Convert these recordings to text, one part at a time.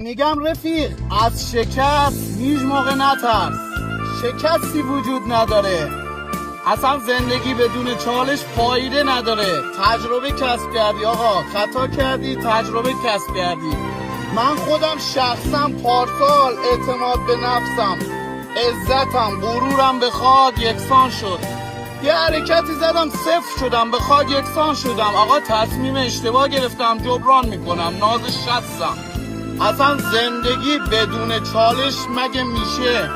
میگم رفیق، از شکست هیچ موقع نترس. شکستی وجود نداره. اصلا زندگی بدون چالش فایده نداره. تجربه کسب کردی آقا، خطا کردی، تجربه کسب کردی. من خودم شخصا پارسال اعتماد به نفسم، عزتم، غرورم به خاک یکسان شد. یه حرکتی زدم صفر شدم، به خاک یکسان شدم. آقا تصمیم اشتباه گرفتم، جبران میکنم، نازش شستم. اصلا زندگی بدون چالش مگه میشه؟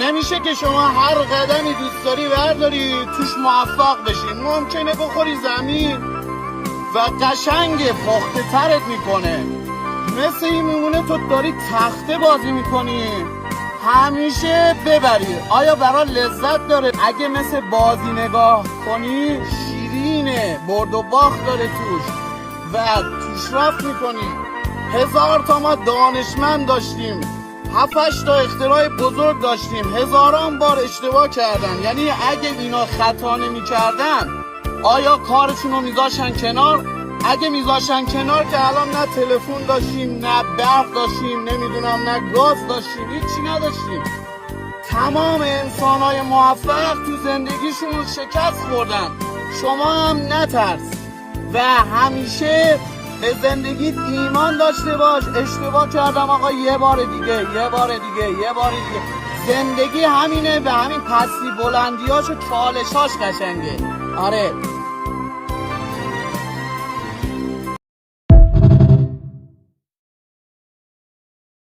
نمیشه که شما هر قدمی دوست داری برداری توش موفق بشی. ممکنه بخوری زمین و قشنگ پخته ترت میکنه. مثل این میمونه تو داری تخته بازی میکنی همیشه ببری. آیا برای لذت داره؟ اگه مثل بازی نگاه کنی شیرینه، برد و باخت داره توش و پیشرفت میکنی. 1000 تا ما دانشمند داشتیم، 7-8 تا اختراع بزرگ داشتیم، هزاران بار اشتباه کردن. یعنی اگه اینا خطا نمی کردن آیا کارشون رو میذاشن کنار؟ اگه میذاشن کنار که الان نه تلفن داشتیم، نه برق داشتیم، نمیدونم نه گاز داشتیم، هیچی نداشتیم. تمام انسان‌های موفق تو زندگیشون شکست خوردن. شما هم نترس و همیشه به زندگیت ایمان داشته باش. اشتباه کردم آقا، یه بار دیگه. زندگی همینه، به همین پستی بلندیاش و چالشاش قشنگه. آره.